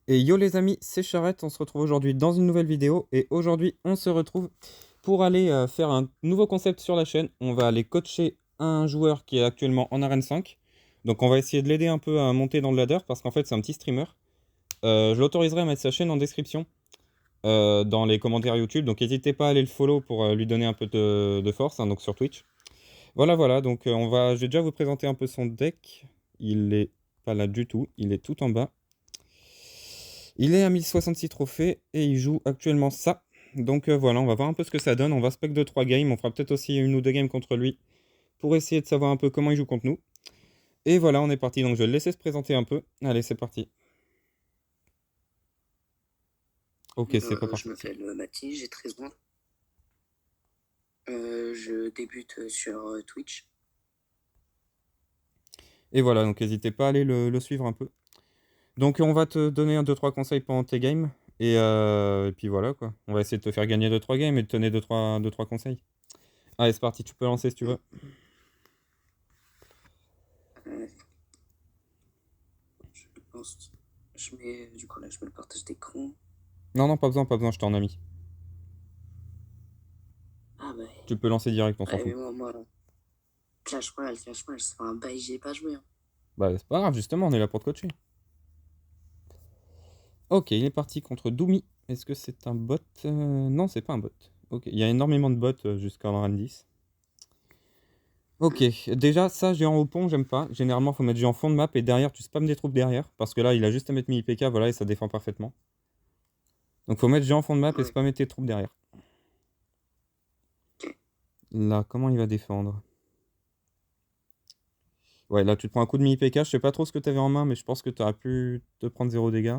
Et yo les amis, c'est Charrette, on se retrouve aujourd'hui dans une nouvelle vidéo et aujourd'hui on se retrouve pour aller faire un nouveau concept sur la chaîne. On va aller coacher un joueur qui est actuellement en arène 5. Donc on va essayer de l'aider un peu à monter dans le ladder parce qu'en fait c'est un petit streamer. Je l'autoriserai à mettre sa chaîne en description dans les commentaires YouTube. Donc n'hésitez pas à aller le follow pour lui donner un peu de force, hein, donc sur Twitch. Voilà, donc je vais déjà vous présenter un peu son deck. Il est pas là du tout, il est tout en bas. Il est à 1066 trophées et il joue actuellement ça. Donc voilà, on va voir un peu ce que ça donne. On va spec de 3 games. On fera peut-être aussi une ou deux games contre lui pour essayer de savoir un peu comment il joue contre nous. Et voilà, on est parti. Donc je vais le laisser se présenter un peu. Allez, c'est parti. Ok, c'est pas Je parti. m'appelle Mathis, j'ai 13 ans. Je débute sur Twitch. Et voilà, donc n'hésitez pas à aller le suivre un peu. Donc on va te donner un, deux, trois conseils pendant tes games. Et puis voilà quoi. On va essayer de te faire gagner 2-3 games et de te donner 2-3 conseils. Allez, c'est parti, tu peux lancer si tu veux. Euh, je pense, je mets, du coup là, je mets le partage d'écran. Non, pas besoin, je t'en ai mis. Ah bah, Tu peux lancer direct, on s'en ouais, mais fout. moi, Clash Royale, c'est un bail, j'ai pas joué. Hein. Bah c'est pas grave, justement, on est là pour te coacher. Ok, il est parti contre Doumi. Est-ce que c'est un bot? Non, c'est pas un bot. Ok, il y a énormément de bots jusqu'en rang 10. Ok, déjà, ça, géant au pont, j'aime pas. Généralement, faut mettre géant fond de map et derrière, tu spams des troupes derrière. Parce que là, il a juste à mettre mi-PK, voilà, et ça défend parfaitement. Donc, faut mettre géant fond de map et Ouais, spammer tes troupes derrière. ok. Là, comment il va défendre? Ouais, là, tu te prends un coup de mi-PK. Je sais pas trop ce que t'avais en main, mais je pense que t'aurais pu te prendre 0 dégâts.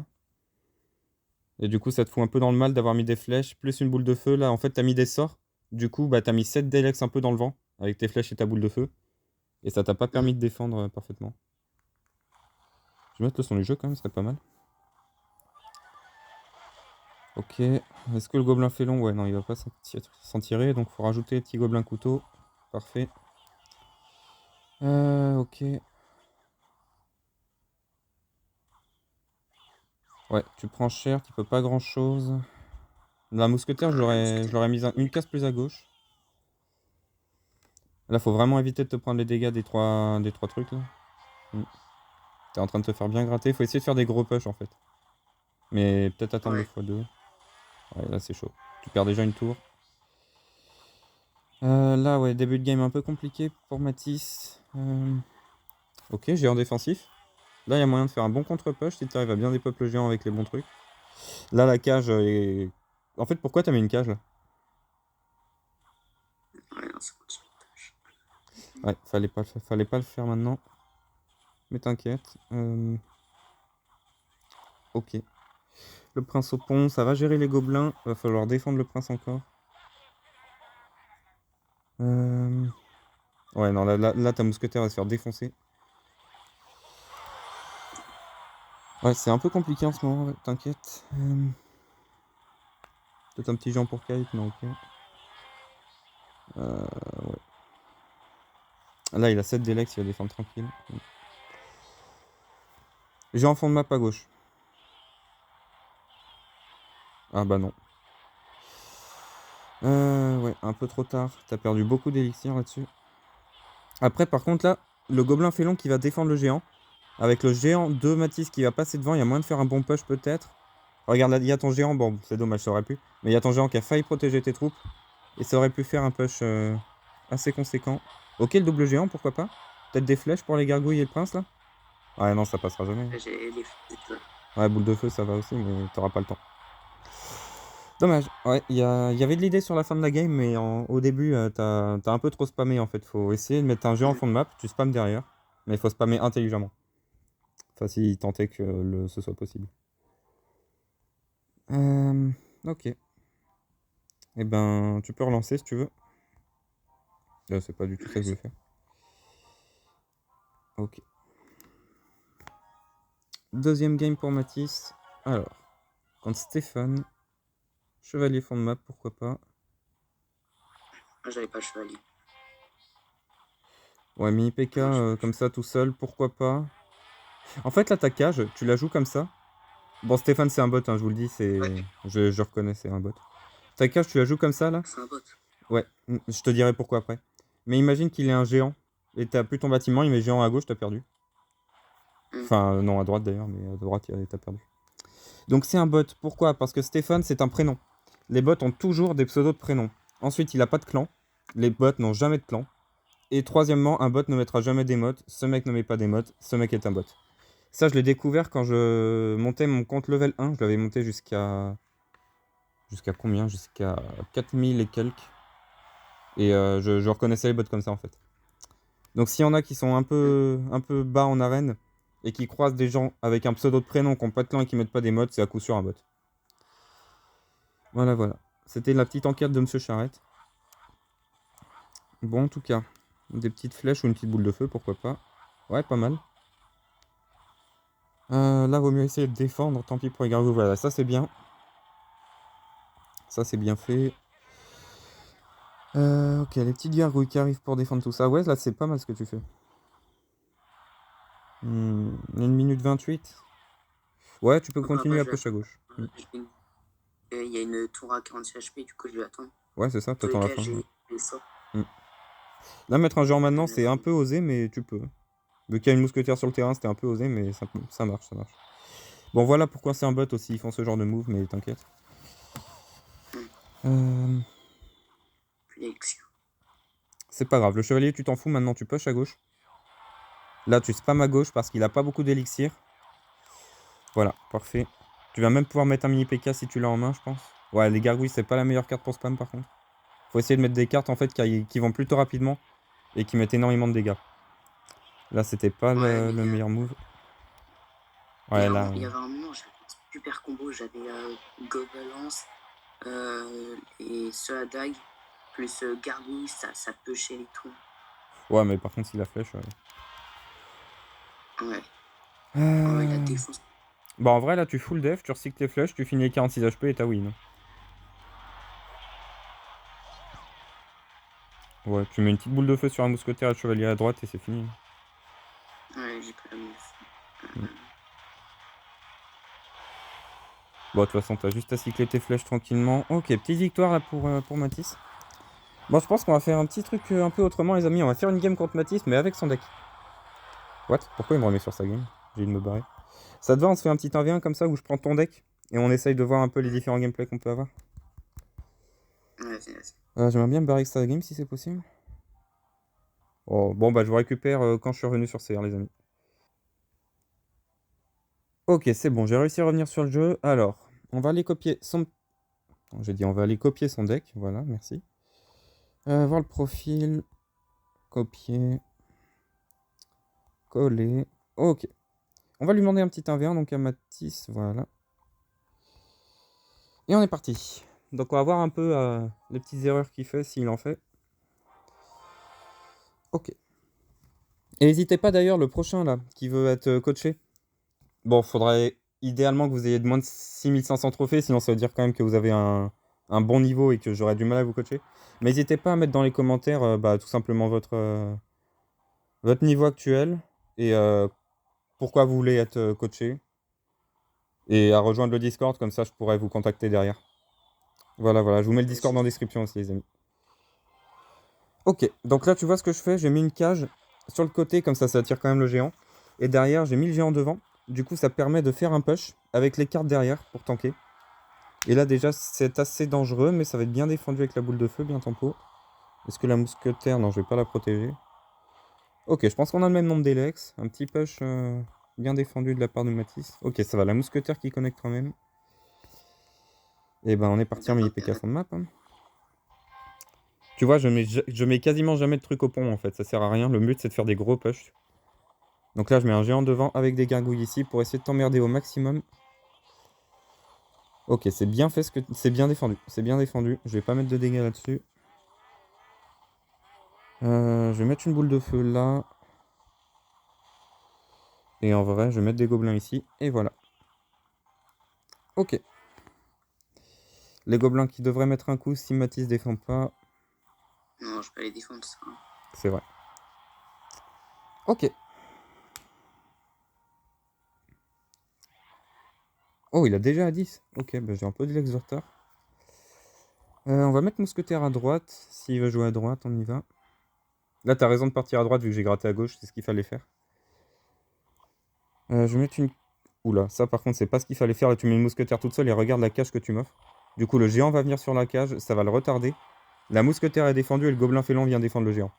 Et du coup, ça te fout un peu dans le mal d'avoir mis des flèches, plus une boule de feu. Là, en fait, t'as mis des sorts. Du coup, bah, t'as mis 7 Delex un peu dans le vent, avec tes flèches et ta boule de feu. Et ça t'a pas Hmm. permis de défendre parfaitement. Je vais mettre le son du jeu quand même, ce serait pas mal. Ok. Est-ce que le gobelin félon? Ouais, non, il va pas s'en tirer. Donc, faut rajouter petit gobelin couteau. Parfait. Ok. Ouais, tu prends cher, tu peux pas grand-chose. La mousquetaire, je Ah, la l'aurais mousquetaire. mis une case plus à gauche. Là, faut vraiment éviter de te prendre les dégâts des trois trucs là. Hmm. T'es en train de te faire bien gratter. Faut essayer de faire des gros push en fait. Mais peut-être attendre le Ouais. x2. Ouais, là c'est chaud. Tu perds déjà une tour. Là, ouais, début de game un peu compliqué pour Matisse. Ok, géant défensif. Là, il y a moyen de faire un bon contre-push si tu arrives à bien dépeuple le géant avec les bons trucs. Là, la cage est. En fait, pourquoi t'as mis une cage là? Ouais, non, ça continue. Ouais, fallait pas le faire maintenant. Mais t'inquiète. Ok. Le prince au pont, ça va gérer les gobelins. Va falloir défendre le prince encore. Euh, Ouais, non, là, ta mousquetaire va se faire défoncer. Ouais, c'est un peu compliqué en ce moment, ouais, t'inquiète. Peut-être un petit géant pour Kite, non, ok. Ouais. Là, il a 7 Delex, il va défendre tranquille. Géant fond de map à gauche. Ah bah non. Ouais, un peu trop tard. T'as perdu beaucoup d'élixir là-dessus. Après, par contre, là, le gobelin félon qui va défendre le géant. Avec le géant de Matisse qui va passer devant, il y a moyen de faire un bon push peut-être. Regarde là, il y a ton géant, bon, c'est dommage, ça aurait pu. Mais il y a ton géant qui a failli protéger tes troupes. Et ça aurait pu faire un push assez conséquent. Ok, le double géant, pourquoi pas? Peut-être des flèches pour les gargouilles et le prince là? Ouais, non, ça passera jamais. J'ai les flèches. Ouais, boule de feu, ça va aussi, mais t'auras pas le temps. Dommage. Ouais, il y avait de l'idée sur la fin de la game, mais au début, t'as un peu trop spammé en fait. Faut essayer de mettre un géant en Hmm. fond de map, tu spammes derrière. Mais il faut spammer intelligemment. Enfin, si tant est que ce soit possible. Ok. Eh ben, tu peux relancer si tu veux. C'est pas du tout ça que je voulais Vas-y. faire. Ok. Deuxième game pour Matisse. Alors, contre Stéphane. Chevalier fond de map, pourquoi pas. Ah, j'avais pas le chevalier. Ouais, mini PK Non, j'ai pas le comme ça chevalier. tout seul, pourquoi pas. En fait, là, ta cage, tu la joues comme ça. Bon, Stéphane, c'est un bot, hein, je vous le dis, Ouais, je reconnais, c'est un bot. Ta cage, tu la joues comme ça, là? c'est un bot. Ouais, je te dirai pourquoi après. Mais imagine qu'il est un géant, et t'as plus ton bâtiment, il met géant à gauche, t'as perdu. Hmm. Enfin, non, à droite d'ailleurs, mais à droite, t'as perdu. Donc c'est un bot. Pourquoi? Parce que Stéphane, c'est un prénom. Les bots ont toujours des pseudos de prénoms. Ensuite, il a pas de clan. Les bots n'ont jamais de clan. Et troisièmement, un bot ne mettra jamais d'émotes. Ce mec ne met pas d'émotes. Ce mec est un bot. Ça, je l'ai découvert quand je montais mon compte level 1. Je l'avais monté jusqu'à... Jusqu'à combien? Jusqu'à 4000 et quelques. Et je reconnaissais les bots comme ça, en fait. Donc s'il y en a qui sont Hmm. un peu bas en arène et qui croisent des gens avec un pseudo de prénom qui n'ont pas de clan et qui mettent pas d'émotes, c'est à coup sûr un bot. Voilà, voilà. C'était la petite enquête de Monsieur Charrette. Bon, en tout cas, des petites flèches ou une petite boule de feu, pourquoi pas. Ouais, pas mal. Là, vaut mieux essayer de défendre. Tant pis pour les gargouilles. Voilà, ça c'est bien. Ça c'est bien fait. Ok, les petites gargouilles qui arrivent pour défendre tout ça. Ouais, là c'est pas mal ce que tu fais. 1 minute 28. Ouais, tu peux Après, après, continuer à je vais push à attendre. gauche. Il y a une tour à 46 HP, du coup, je vais attendre. Ouais, c'est ça, Dans tous les t'attends la cas, fin. Ouais. j'ai les sorts. Hmm. Là, mettre un genre Je maintenant, vais c'est mettre un peu osé, mais tu peux. Vu qu'il y a une mousquetaire sur le terrain, c'était un peu osé, mais ça marche, ça marche. Bon, voilà pourquoi c'est un bot aussi, ils font ce genre de move, mais t'inquiète. hmm, Euh, l'élection. c'est pas grave, le chevalier, tu t'en fous, maintenant tu push à gauche. Là, tu spam à gauche parce qu'il a pas beaucoup d'élixir. Voilà, parfait. Tu vas même pouvoir mettre un mini PK si tu l'as en main, je pense. Ouais, les gargouilles, c'est pas la meilleure carte pour spam par contre. Faut essayer de mettre des cartes en fait qui vont plutôt rapidement et qui mettent énormément de dégâts. Là, c'était pas Ouais, mais le meilleur move. Ouais, là. il y avait un moment, j'avais un super combo. J'avais Gobalance et ce dague, plus Gargouille, ça pushait les trous. Ouais, mais par contre, si la flèche. Ouais. Ouais, oh, il a Euh... défoncé. Bon, en vrai, là, tu full def, tu recycles tes flèches, tu finis les 46 HP et t'as win. Ouais, tu mets une petite boule de feu sur un mousquetaire et le chevalier à droite et c'est fini. Ouais, j'ai pas la move. Mm. Bon, de toute façon, t'as juste à cycler tes flèches tranquillement. Ok, petite victoire là pour Matisse. Bon, je pense qu'on va faire un petit truc un peu autrement, les amis. On va faire une game contre Matisse, mais avec son deck. What? Pourquoi il me remet sur sa game? J'ai envie de me barrer. Ça te va, on se fait un petit 1v1 comme ça où je prends ton deck et on essaye de voir un peu les différents gameplays qu'on peut avoir. Vas-y, vas-y. J'aimerais bien me barrer avec sa game si c'est possible. Oh, bon, bah je vous récupère quand je suis revenu sur CR, les amis. Ok, c'est bon, j'ai réussi à revenir sur le jeu. Alors, on va aller copier son... J'ai dit on va aller copier son deck, voilà, merci. Voir le profil, copier, coller. Ok. On va lui demander un petit 1v1, donc à Matisse, voilà. Et on est parti. Donc on va voir un peu les petites erreurs qu'il fait, s'il en fait. Ok. Et n'hésitez pas d'ailleurs, le prochain là, qui veut être coaché. Bon, faudrait idéalement que vous ayez de moins de 6500 trophées, sinon ça veut dire quand même que vous avez un bon niveau et que j'aurais du mal à vous coacher. Mais n'hésitez pas à mettre dans les commentaires bah, tout simplement votre niveau actuel et pourquoi vous voulez être coaché. Et à rejoindre le Discord, comme ça je pourrais vous contacter derrière. Voilà, voilà, je vous mets le Discord Vas-y. en description aussi, les amis. Ok, donc là tu vois ce que je fais, j'ai mis une cage sur le côté, comme ça attire quand même le géant. Et derrière, j'ai mis le géant devant. Du coup, ça permet de faire un push avec les cartes derrière pour tanker. Et là déjà c'est assez dangereux, mais ça va être bien défendu avec la boule de feu, bien tempo. Est-ce que la mousquetaire... Non, je vais pas la protéger. Ok, je pense qu'on a le même nombre d'élex. Un petit push bien défendu de la part de Matisse. Ok, ça va, la mousquetaire qui connecte quand même. Et ben on est parti en mini PK fond de map. Hein. Tu vois, je mets quasiment jamais de trucs au pont en fait, ça sert à rien. Le but c'est de faire des gros push. Donc là je mets un géant devant avec des gargouilles ici pour essayer de t'emmerder au maximum. Ok, c'est bien fait, c'est bien défendu. C'est bien défendu. Je vais pas mettre de dégâts là-dessus. Je vais mettre une boule de feu là. Et en vrai, je vais mettre des gobelins ici. Et voilà. Ok. Les gobelins qui devraient mettre un coup si Matisse défend pas. Non, je peux les défendre, ça. C'est vrai. Ok. Oh, il a déjà à 10. Ok, bah j'ai un peu de l'ex de retard. On va mettre mousquetaire à droite. S'il veut jouer à droite, on y va. Là, t'as raison de partir à droite vu que j'ai gratté à gauche, c'est ce qu'il fallait faire. Je vais mettre une... Oula, ça par contre, c'est pas ce qu'il fallait faire. Là, tu mets une mousquetaire toute seule et regarde la cage que tu m'offres. Du coup, le géant va venir sur la cage, ça va le retarder. La mousquetaire est défendue et le gobelin félon vient défendre le géant.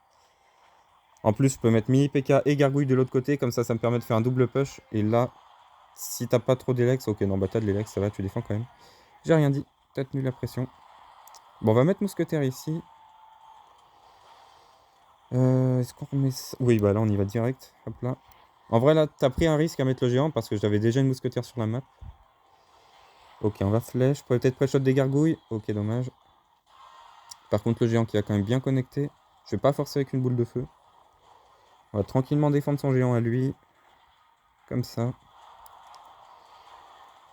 En plus, je peux mettre mini PK et gargouille de l'autre côté, comme ça me permet de faire un double push. Et là, si t'as pas trop d'élex, ok, non, bah t'as de l'élex, ça va, tu défends quand même. J'ai rien dit, t'as tenu la pression. Bon, on va mettre mousquetaire ici. Est-ce qu'on remet ça? Oui, bah là, on y va direct. Hop là. En vrai, là, t'as pris un risque à mettre le géant parce que j'avais déjà une mousquetaire sur la map. Ok, on va flèche. Je pourrais peut-être pré-shot des gargouilles. Ok, dommage. Par contre, le géant qui a quand même bien connecté. Je vais pas forcer avec une boule de feu. On va tranquillement défendre son géant à lui. Comme ça.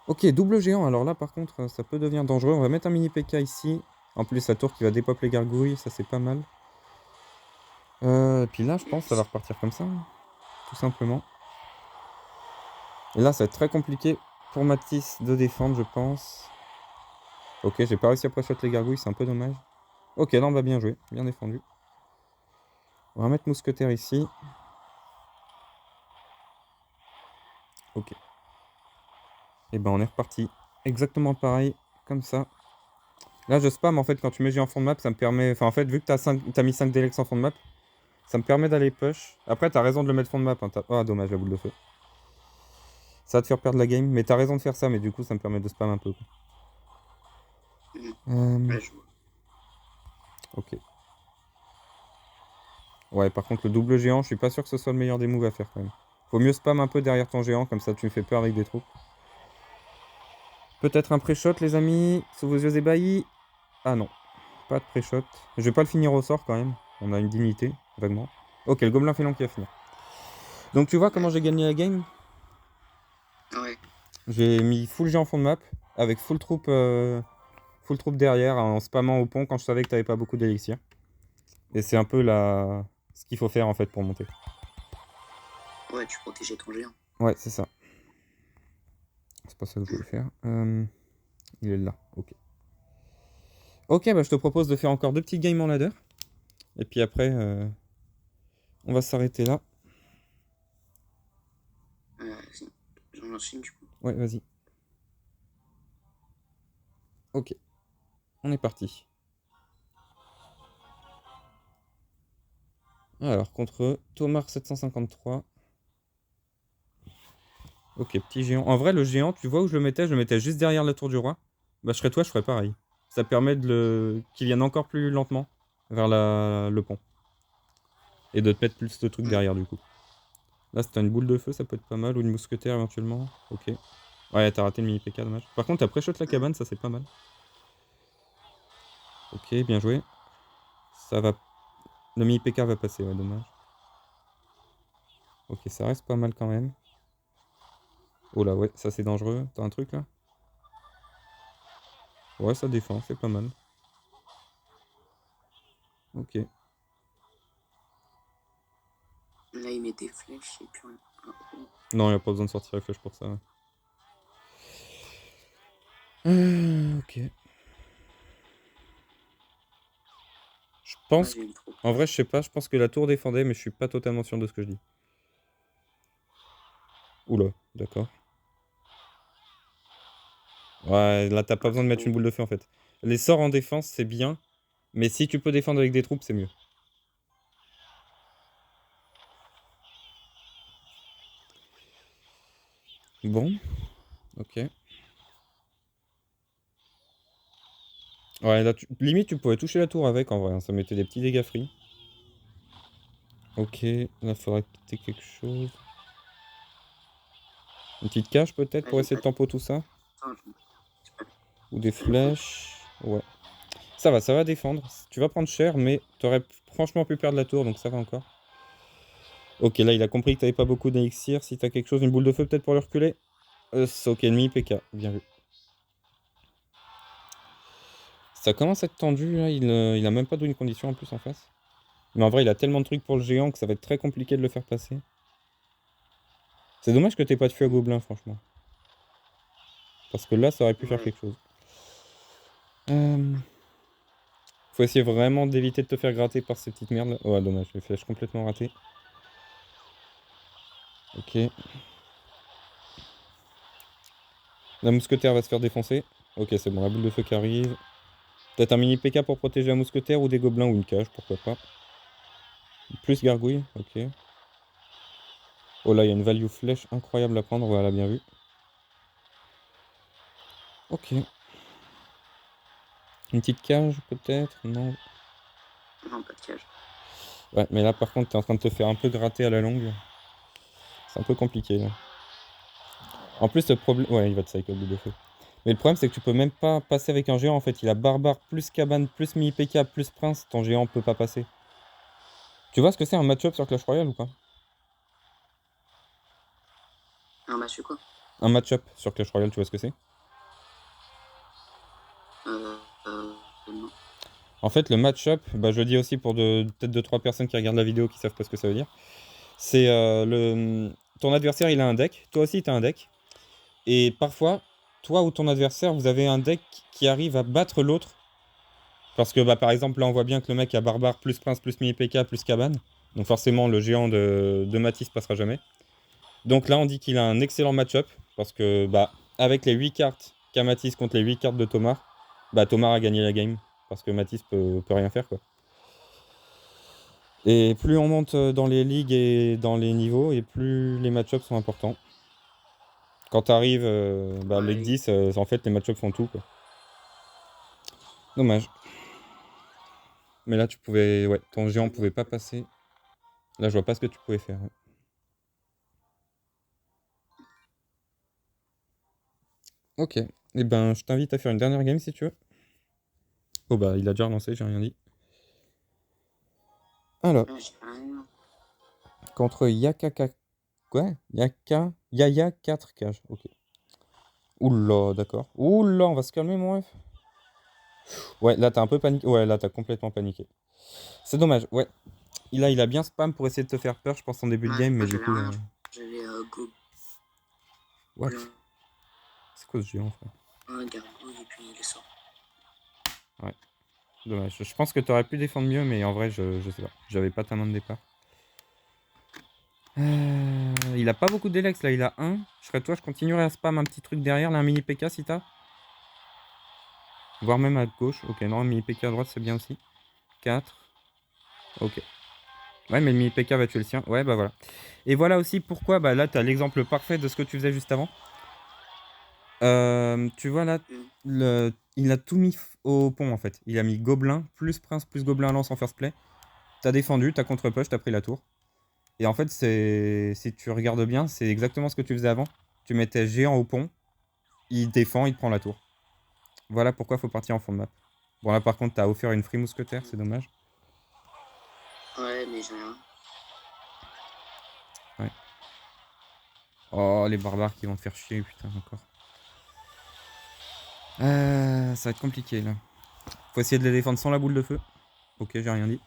Ok, double géant. Alors là, par contre, ça peut devenir dangereux. On va mettre un mini PK ici. En plus, la tour qui va dépop les gargouilles. Ça, c'est pas mal. Et puis là, je pense que ça va repartir comme ça. Tout simplement. Et là, ça va être très compliqué pour Matisse de défendre, je pense. Ok, j'ai pas réussi à pré-shot les gargouilles. C'est un peu dommage. Ok, là, on va bien jouer. Bien défendu. On va mettre mousquetaire ici. Ok. Et ben on est reparti. Exactement pareil, comme ça. Là je spam en fait quand tu mets G en fond de map, ça me permet. Enfin en fait vu que t'as mis 5 Delex en fond de map, ça me permet d'aller push. Après t'as raison de le mettre fond de map. Hein. Ah dommage la boule de feu. Ça va te faire perdre la game, mais t'as raison de faire ça, mais du coup ça me permet de spam un peu. Ouais, je vois. Ok. Ouais par contre le double géant, je suis pas sûr que ce soit le meilleur des moves à faire quand même. Faut mieux spam un peu derrière ton géant, comme ça tu me fais peur avec des troupes. Peut-être un pré-shot les amis, sous vos yeux ébahis. Ah non, pas de pré-shot. Je vais pas le finir au sort quand même. On a une dignité, vaguement. Ok, le gobelin félon qui a fini. Donc tu vois comment j'ai gagné la game? Ouais. J'ai mis full G en fond de map, avec full troupe derrière, en spammant au pont quand je savais que t'avais pas beaucoup d'élixir. Et c'est un peu ce qu'il faut faire en fait pour monter. Ouais, tu protégeais ton géant. Ouais, c'est ça. C'est pas ça que je voulais faire. Il est là, ok. Ok, bah je te propose de faire encore 2 petites games en ladder. Et puis après, on va s'arrêter là. Vas-y. J'en enchaîne du coup. Ouais, vas-y. Ok, on est parti. Alors, contre Tomar 753. Ok, petit géant. En vrai, le géant, tu vois où je le mettais? Je le mettais juste derrière la tour du roi. Bah, je serais toi, je ferais pareil. Ça permet qu'il vienne encore plus lentement vers le pont. Et de te mettre plus de trucs derrière, du coup. Là, si t'as une boule de feu, ça peut être pas mal. Ou une mousquetaire, éventuellement. Ok. Ouais, t'as raté le mini PK, dommage. Par contre, t'as pré-shot la cabane, ça, c'est pas mal. Ok, bien joué. Ça va... Le mini PK va passer, ouais, dommage. Ok, ça reste pas mal quand même. Oh là, ouais, ça c'est dangereux. T'as un truc là? Ouais, ça défend, c'est pas mal. Ok. Là, il met des flèches et puis Non, il n'y a pas besoin de sortir les flèches pour ça. Ouais. Ok. Je ouais, pense j'ai que... eu trop En peur. vrai, je sais pas, je pense que la tour défendait, mais je suis pas totalement sûr de ce que je dis. Oula, d'accord. Ouais, là, t'as pas Pas besoin de mettre une trop. boule de feu en fait. Les sorts en défense, c'est bien, mais si tu peux défendre avec des troupes, c'est mieux. Bon, ok. Ouais, là, limite, tu pourrais toucher la tour avec en vrai, hein, ça mettait des petits dégâts free. Ok, là, faudrait quitter quelque chose. Une petite cache peut-être Là, pour j'ai essayer pas de de tempo tout ça. temps. Ou des J'ai pas de flèches. Ouais. Ça va défendre. Tu vas prendre cher, mais t'aurais franchement pu perdre la tour, donc ça va encore. Ok, là, il a compris que t'avais pas beaucoup d'élixir. Si t'as quelque chose, une boule de feu peut-être pour le reculer. C'est ok, ennemi, PK. Bien vu. Ça commence à être tendu, là. Il a même pas donné une condition en plus en face. Mais en vrai, il a tellement de trucs pour le géant que ça va être très compliqué de le faire passer. C'est dommage que t'aies pas de feu à gobelin, franchement. Parce que là, ça aurait pu faire Ouais. quelque chose. Faut essayer vraiment d'éviter de te faire gratter par ces petites merdes là. Ouais, dommage, les flèches complètement ratées. Ok. La mousquetaire va se faire défoncer. Ok, c'est bon, la boule de feu qui arrive. Peut-être un mini PK pour protéger la mousquetaire ou des gobelins ou une cage, pourquoi pas. Plus gargouille, ok. Oh là, il y a une value flèche incroyable à prendre, voilà, bien vu. Ok. Une petite cage peut-être? Non. Non, pas de cage. Ouais, mais là par contre, t'es en train de te faire un peu gratter à la longue. C'est un peu compliqué là. En plus, le problème. Ouais, il va te cycle boule de feu. Mais le problème, c'est que tu peux même pas passer avec un géant en fait. Il a barbare plus cabane plus mini PK plus prince. Ton géant peut pas passer. Tu vois ce que c'est un match-up sur Clash Royale ou pas? Un match quoi? Un match-up sur Clash Royale, tu vois ce que c'est? Non. En fait, le match-up, bah, je le dis aussi pour peut-être 2-3 personnes qui regardent la vidéo qui savent pas ce que ça veut dire. C'est ton adversaire, il a un deck. Toi aussi, tu as un deck. Et parfois, toi ou ton adversaire, vous avez un deck qui arrive à battre l'autre. Parce que, bah, par exemple, là, on voit bien que le mec a barbare plus prince plus mini PK plus cabane. Donc, forcément, le géant de Matisse passera jamais. Donc, là, on dit qu'il a un excellent match-up. Parce que, bah, avec les 8 cartes qu'a Matisse contre les 8 cartes de Thomas, bah, Thomas a gagné la game. Parce que Matisse peut rien faire, quoi. Et plus on monte dans les ligues et dans les niveaux, et plus les match-ups sont importants. Quand tu arrives bah, League Ouais. 10, en fait, les match-ups font tout, quoi. Dommage. Mais là, tu pouvais. Ouais, ton géant pouvait pas passer. Là, je vois pas ce que tu pouvais faire. Ouais. Ok. Eh ben, je t'invite à faire une dernière game si tu veux. Oh bah, il a déjà relancé, j'ai rien dit. Alors, Ah, j'ai rien. contre Yakaka. Quoi Yaya 4 cages. Ok. Oula, d'accord. Oula, on va se calmer, mon ref. Ouais, là, t'as un peu paniqué. Ouais, là, t'as complètement paniqué. C'est dommage, ouais. Là, il a bien spam pour essayer de te faire peur, je pense, en début de Ouais, game, mais moi du j'avais coup. rien. J'avais What? Gobelin, C'est quoi ce géant, frère? un gargouille et puis il est sort. Ouais, dommage. Je pense que t'aurais pu défendre mieux, mais en vrai, je sais pas. J'avais pas ta main de départ. Il a pas beaucoup d'élex, là, il a un. Je serais toi, je continuerai à spam un petit truc derrière, là, un mini PK si t'as. Voire même à gauche. Ok, non, un mini PK à droite, c'est bien aussi. 4. Ok. Ouais, mais le mini PK va tuer le sien. Ouais, bah voilà. Et voilà aussi pourquoi, bah là, t'as l'exemple parfait de ce que tu faisais juste avant. Tu vois là, il a tout mis au pont en fait. Il a mis gobelin, plus prince, plus gobelin lance en first play. T'as défendu, t'as contre-push, t'as pris la tour. Et en fait, si tu regardes bien, c'est exactement ce que tu faisais avant. Tu mettais géant au pont, il défend, il te prend la tour. Voilà pourquoi faut partir en fond de map. Bon là par contre, t'as offert une free mousquetaire, c'est dommage. Ouais, mais j'ai rien. Ouais. Oh, les barbares qui vont te faire chier, putain, encore. Ça va être compliqué là. Faut essayer de les défendre sans la boule de feu. Ok, j'ai rien dit.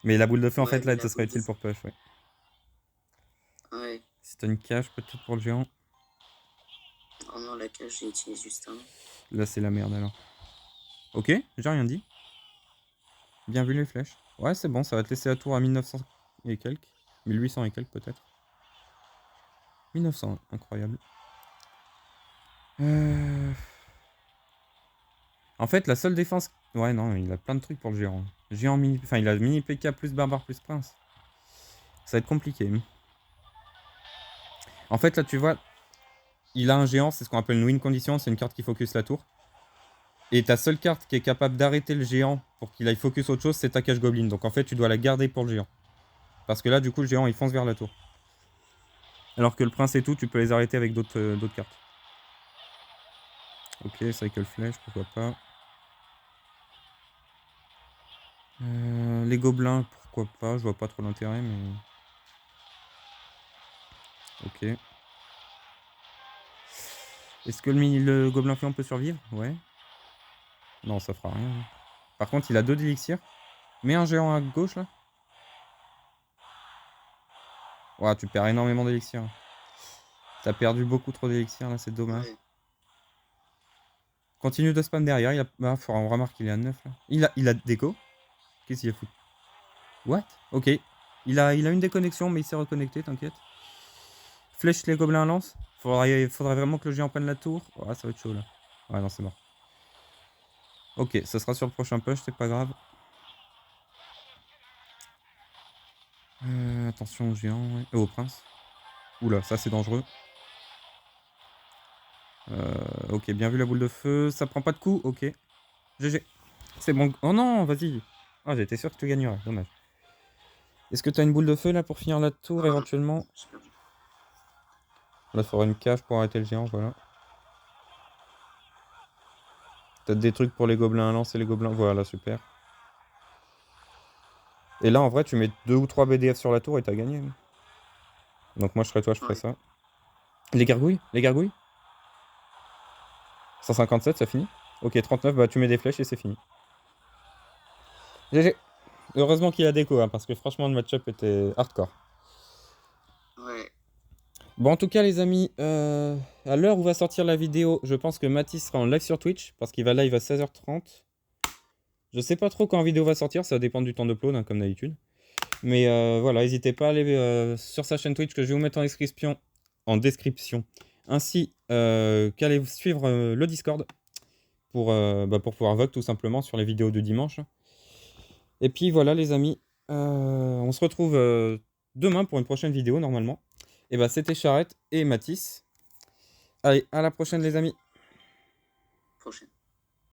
Mais la boule de feu, en Ouais, fait, mais là, la ça serait boule de utile feu. pour push, ouais. Ouais. Si t'as une cage, peut-être pour le géant. Oh non, la cage, j'ai utilisé juste un. Là, c'est la merde alors. Ok, j'ai rien dit. Bien vu les flèches. Ouais, c'est bon, ça va te laisser la tour à 1900 et quelques. 1800 et quelques, peut-être. 1900, incroyable. Euh... En fait, la seule défense. Ouais, non, il a plein de trucs pour le géant. Géant mini. Enfin, il a mini PK plus barbare plus prince. Ça va être compliqué. En fait, là, tu vois, il a un géant, c'est ce qu'on appelle une win condition. C'est une carte qui focus la tour. Et ta seule carte qui est capable d'arrêter le géant pour qu'il aille focus autre chose, c'est ta cage goblin. Donc en fait, tu dois la garder pour le géant. Parce que là, du coup, le géant, il fonce vers la tour. Alors que le prince et tout, tu peux les arrêter avec d'autres cartes. Ok, cycle flèche, pourquoi pas. Les gobelins, pourquoi pas. Je vois pas trop l'intérêt, mais... Ok. Est-ce que le gobelin fléau peut survivre? Ouais. Non, ça fera rien. Par contre, il a 2 d'élixirs. Mets un géant à gauche, là. Ouah, tu perds énormément d'élixir. T'as perdu beaucoup trop d'élixir là, c'est dommage. Ouais. Continue de spam derrière. On remarque qu'il est à 9 là. Il a déco. Qu'est-ce qu'il a foutu? What? Ok. Il a une déconnexion, mais il s'est reconnecté, t'inquiète. Flèche les gobelins lance. Faudrait vraiment que le géant prenne la tour. Ah, ça va être chaud là. Ouais, non, c'est mort. Ok, ça sera sur le prochain push, c'est pas grave. Attention au géant, ouais. Au prince. Oula, ça c'est dangereux. Ok, bien vu la boule de feu. Ça prend pas de coup, ok. GG. C'est bon. Oh non, vas-y. Ah, j'étais sûr que tu gagnerais, dommage. Est-ce que tu as une boule de feu là pour finir la tour éventuellement? J'ai perdu. Là, il faudra une cage pour arrêter le géant, voilà. T'as des trucs pour les gobelins à lancer les gobelins. Voilà, super. Et là, en vrai, tu mets 2 ou 3 BDF sur la tour et t'as gagné. Donc moi, je serais toi, je ferais Ouais. ça. Les gargouilles? Les gargouilles? 157, ça finit? Ok, 39, bah tu mets des flèches et c'est fini. GG. Heureusement qu'il y a déco, hein, parce que franchement, le match-up était hardcore. Ouais. Bon, en tout cas, les amis, à l'heure où va sortir la vidéo, je pense que Mathis sera en live sur Twitch, parce qu'il va live à 16h30. Je sais pas trop quand la vidéo va sortir, ça dépend du temps d'upload, hein, comme d'habitude. Mais voilà, n'hésitez pas à aller sur sa chaîne Twitch que je vais vous mettre en description. Ainsi qu'aller suivre le Discord pour pouvoir vote tout simplement sur les vidéos de dimanche. Et puis voilà les amis, on se retrouve demain pour une prochaine vidéo normalement. Et bah c'était Charrette et Mathis. Allez, à la prochaine les amis. Prochaine.